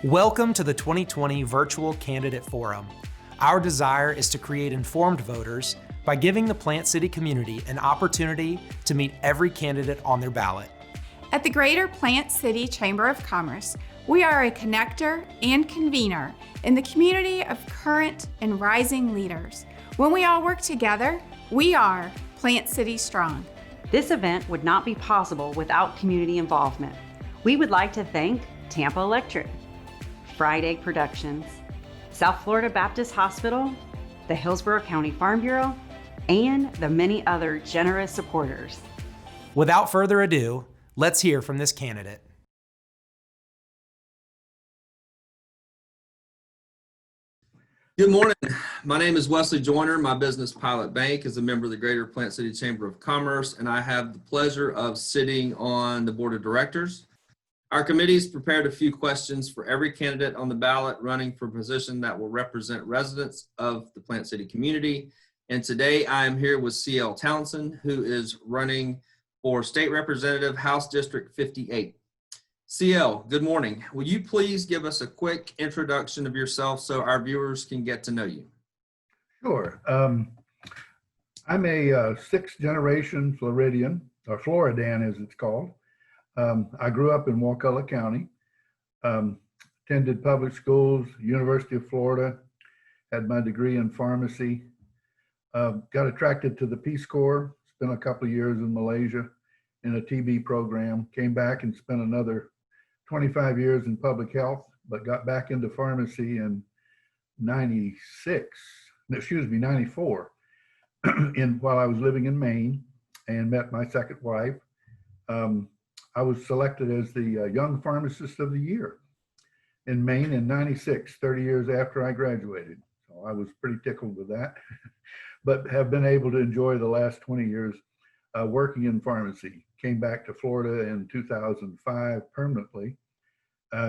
Welcome to the 2020 Virtual Candidate Forum. Our desire is to create informed voters by giving the Plant City community an opportunity to meet every candidate on their ballot. At the Greater Plant City Chamber of Commerce, we are a connector and convener in the community of current and rising leaders. When we all work together, we are Plant City Strong. This event would not be possible without community involvement. We would like to thank Tampa Electric, Fried Egg Productions, South Florida Baptist Hospital, the Hillsborough County Farm Bureau, and the many other generous supporters. Without further ado, let's hear from this candidate. Good morning. My name is Wesley Joyner. My business, Pilot Bank, is a member of the Greater Plant City Chamber of Commerce, and I have the pleasure of sitting on the board of directors. Our committee's prepared a few questions for every candidate on the ballot running for a position that will represent residents of the Plant City community. And today I am here with CL Townsend, who is running for State Representative, House District 58. CL, good morning. Will you please give us a quick introduction of yourself so our viewers can get to know you? Sure. I'm a sixth generation Floridian, or Floridan as it's called. I grew up in Wakulla County, attended public schools, University of Florida, had my degree in pharmacy, got attracted to the Peace Corps, spent a couple of years in Malaysia in a TB program, came back and spent another 25 years in public health, but got back into pharmacy in 94, while I was living in Maine and met my second wife. I was selected as the Young Pharmacist of the Year in Maine in 96, 30 years after I graduated. So I was pretty tickled with that, but have been able to enjoy the last 20 years working in pharmacy. Came back to Florida in 2005 permanently,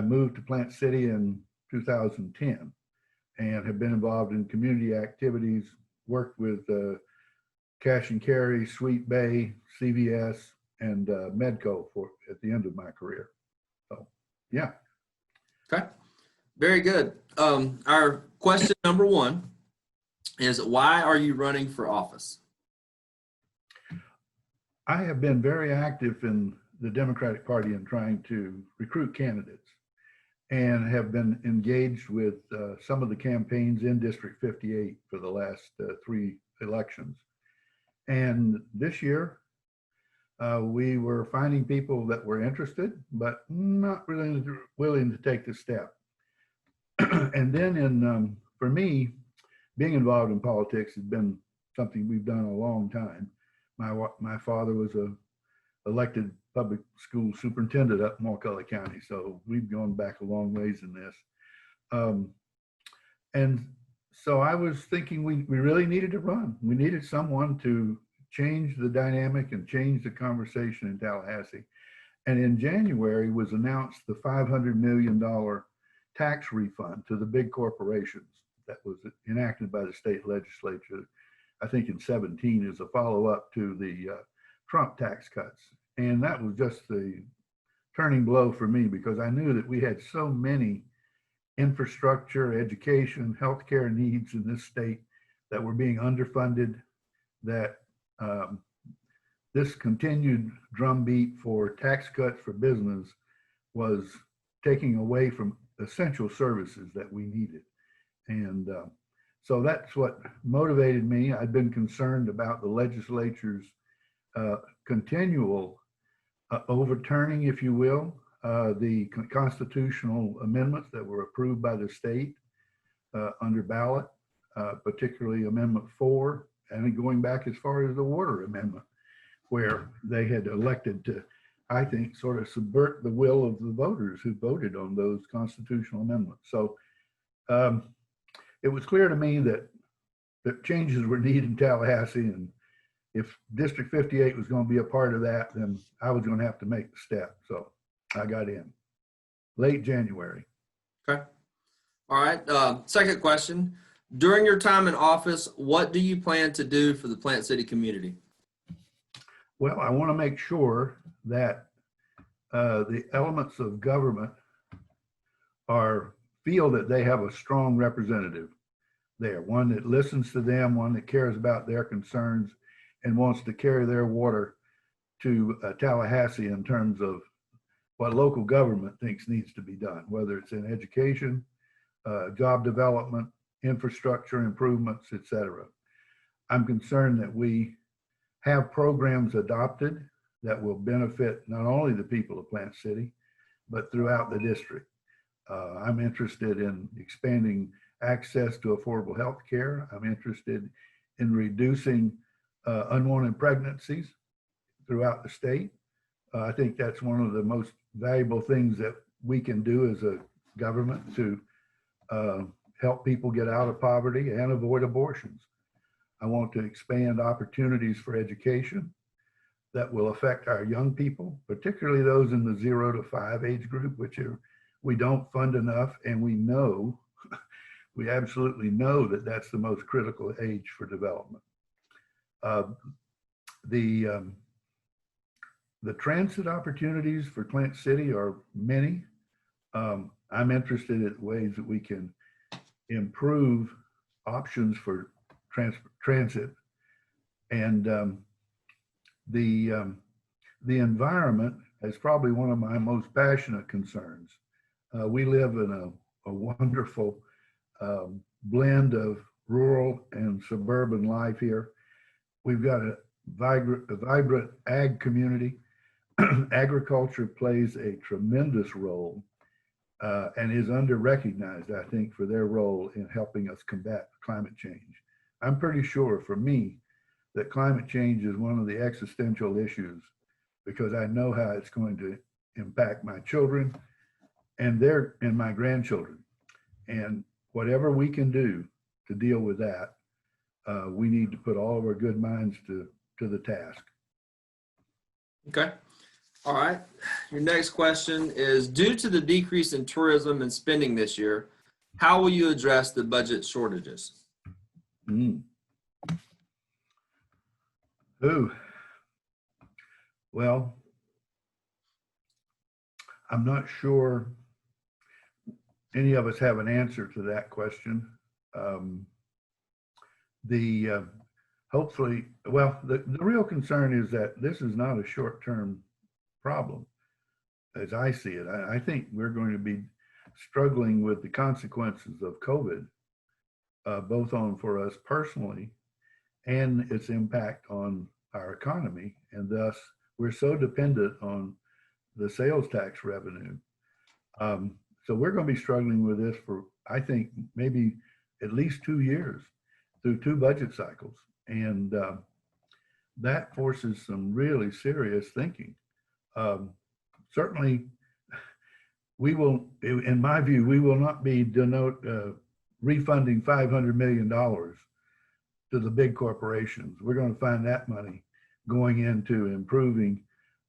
moved to Plant City in 2010, and have been involved in community activities, worked with Cash and Carry, Sweet Bay, CVS, and Medco at the end of my career. So, yeah. Okay, very good. Our question number one is, why are you running for office? I have been very active in the Democratic Party in trying to recruit candidates, and have been engaged with some of the campaigns in District 58 for the last three elections. And this year, we were finding people that were interested, but not really willing to take the step. And then for me, being involved in politics has been something we've done a long time. My father was a elected public school superintendent up in Wakulla County, so we've gone back a long ways in this. And so I was thinking we really needed to run. We needed someone to change the dynamic and change the conversation in Tallahassee. And in January was announced the $500 million tax refund to the big corporations that was enacted by the state legislature, I think in 17, as a follow-up to the Trump tax cuts. And that was just the turning blow for me, because I knew that we had so many infrastructure, education, healthcare needs in this state that were being underfunded, that this continued drumbeat for tax cuts for business was taking away from essential services that we needed. And so that's what motivated me. I'd been concerned about the legislature's continual overturning, if you will, the constitutional amendments that were approved by the state under ballot, particularly Amendment 4, and going back as far as the Water Amendment, where they had elected to, I think, sort of subvert the will of the voters who voted on those constitutional amendments. So it was clear to me that changes were needed in Tallahassee, and if District 58 was going to be a part of that, then I was going to have to make the step. So I got in late January. Okay. All right. Second question. During your time in office, what do you plan to do for the Plant City community? Well, I want to make sure that the elements of government feel that they have a strong representative there, one that listens to them, one that cares about their concerns and wants to carry their water to Tallahassee in terms of what local government thinks needs to be done, whether it's in education, job development, infrastructure improvements, etc. I'm concerned that we have programs adopted that will benefit not only the people of Plant City, but throughout the district. I'm interested in expanding access to affordable health care. I'm interested in reducing unwanted pregnancies throughout the state. I think that's one of the most valuable things that we can do as a government to help people get out of poverty and avoid abortions. I want to expand opportunities for education that will affect our young people, particularly those in the 0 to 5 age group, which we don't fund enough, and we know, we absolutely know that that's the most critical age for development. The transit opportunities for Plant City are many. I'm interested in ways that we can improve options for transit, and the environment is probably one of my most passionate concerns. We live in a wonderful blend of rural and suburban life here. We've got a vibrant ag community. Agriculture plays a tremendous role and is under-recognized, I think, for their role in helping us combat climate change. I'm pretty sure, for me, that climate change is one of the existential issues, because I know how it's going to impact my children and my grandchildren. And whatever we can do to deal with that, we need to put all of our good minds to the task. Okay. All right. Your next question is, due to the decrease in tourism and spending this year, how will you address the budget shortages? Well, I'm not sure any of us have an answer to that question. Hopefully, well, the real concern is that this is not a short-term problem, as I see it. I think we're going to be struggling with the consequences of COVID, both for us personally and its impact on our economy. And thus, we're so dependent on the sales tax revenue. So we're going to be struggling with this for, I think, maybe at least 2 years through 2 budget cycles. And that forces some really serious thinking. Certainly, we will, in my view, we will not be refunding $500 million to the big corporations. We're going to find that money going into improving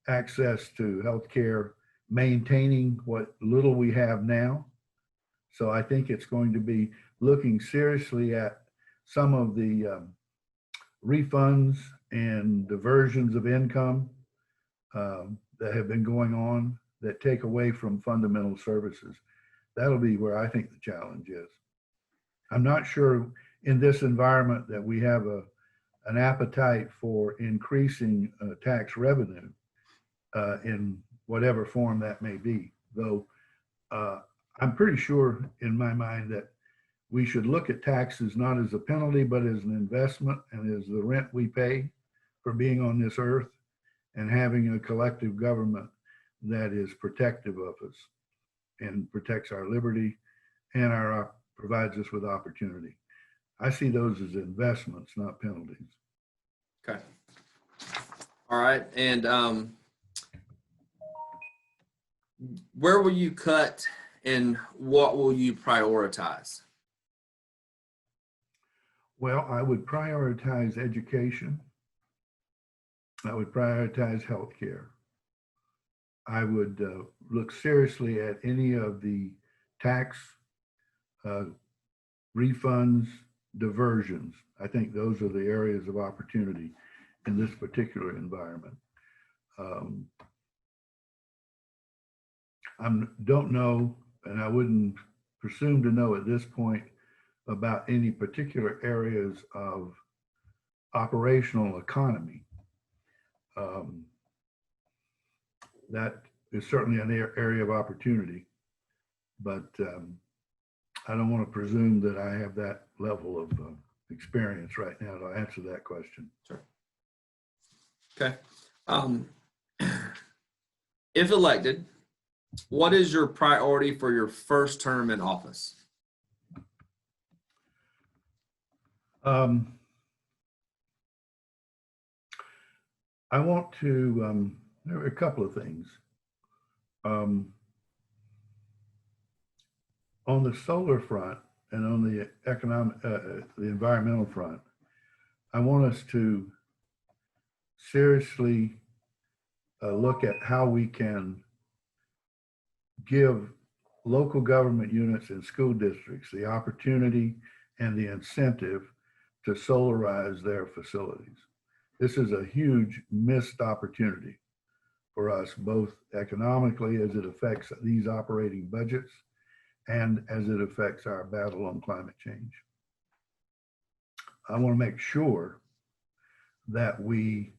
access to healthcare, maintaining what little we have now. So I think it's going to be looking seriously at some of the refunds and diversions of income that have been going on that take away from fundamental services. That'll be where I think the challenge is. I'm not sure in this environment that we have an appetite for increasing tax revenue in whatever form that may be, though I'm pretty sure in my mind that we should look at taxes not as a penalty, but as an investment and as the rent we pay for being on this earth and having a collective government that is protective of us and protects our liberty and provides us with opportunity. I see those as investments, not penalties. Okay. All right. And where will you cut and what will you prioritize? Well, I would prioritize education. I would prioritize healthcare. I would look seriously at any of the tax refunds, diversions. I think those are the areas of opportunity in this particular environment. I don't know, and I wouldn't presume to know at this point about any particular areas of operational economy. That is certainly an area of opportunity, but I don't want to presume that I have that level of experience right now to answer that question. Sure. Okay. If elected, what is your priority for your first term in office? I want to, there are a couple of things. On the solar front and on the economic, the environmental front, I want us to seriously look at how we can give local government units and school districts the opportunity and the incentive to solarize their facilities. This is a huge missed opportunity for us, both economically as it affects these operating budgets and as it affects our battle on climate change. I want to make sure that we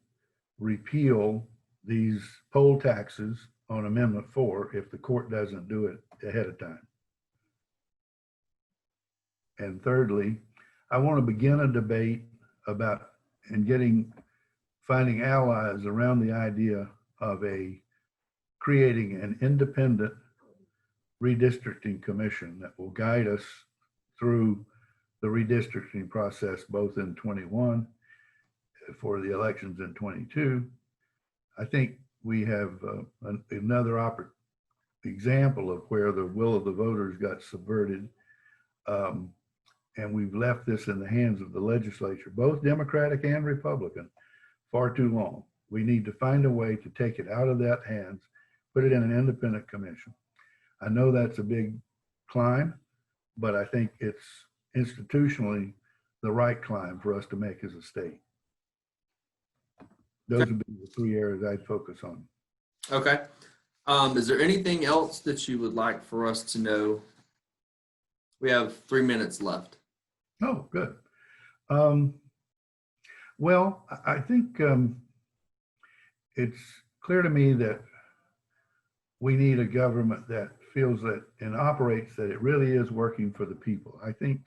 repeal these poll taxes on Amendment 4 if the court doesn't do it ahead of time. And thirdly, I want to begin a debate about finding allies around the idea of creating an independent redistricting commission that will guide us through the redistricting process, both in 21 for the elections in 22. I think we have another example of where the will of the voters got subverted. And we've left this in the hands of the legislature, both Democratic and Republican, far too long. We need to find a way to take it out of that hands, put it in an independent commission. I know that's a big climb, but I think it's institutionally the right climb for us to make as a state. Those would be the three areas I'd focus on. Okay. Is there anything else that you would like for us to know? We have 3 minutes left. Oh, good. Well, I think it's clear to me that we need a government that feels that and operates that it really is working for the people. I think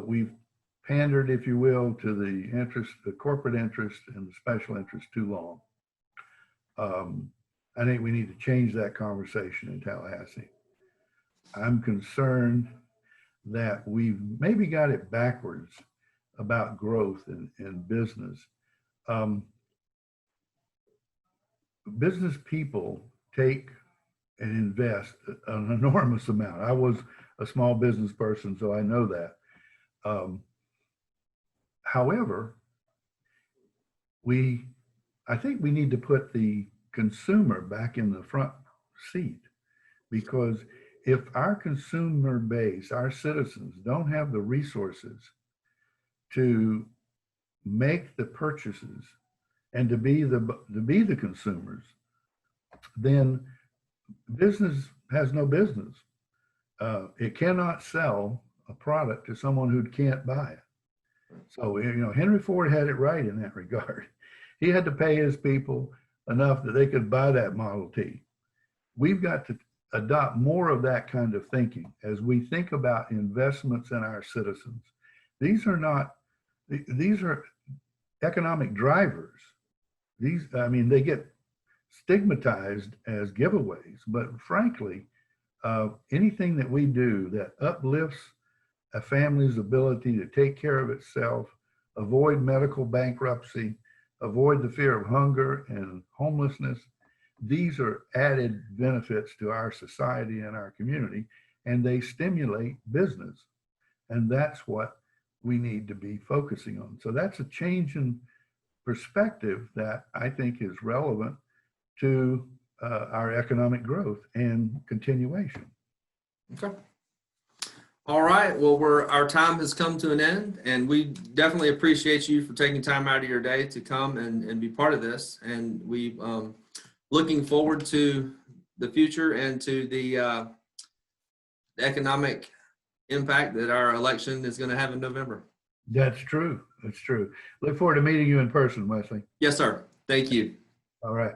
we've pandered, if you will, to the corporate interest and the special interest too long. I think we need to change that conversation in Tallahassee. I'm concerned that we've maybe got it backwards about growth in business. Business people take and invest an enormous amount. I was a small business person, so I know that. However, I think we need to put the consumer back in the front seat, because if our consumer base, our citizens, don't have the resources to make the purchases and to be the consumers, then business has no business. It cannot sell a product to someone who can't buy it. So, Henry Ford had it right in that regard. He had to pay his people enough that they could buy that Model T. We've got to adopt more of that kind of thinking as we think about investments in our citizens. These are economic drivers. They get stigmatized as giveaways, but frankly, anything that we do that uplifts a family's ability to take care of itself, avoid medical bankruptcy, avoid the fear of hunger and homelessness, these are added benefits to our society and our community, and they stimulate business. And that's what we need to be focusing on. So that's a change in perspective that I think is relevant to our economic growth and continuation. Okay. All right. Well, our time has come to an end, and we definitely appreciate you for taking time out of your day to come and be part of this. And we looking forward to the future and to the economic impact that our election is going to have in November. That's true. That's true. Look forward to meeting you in person, Wesley. Yes, sir. Thank you. All right.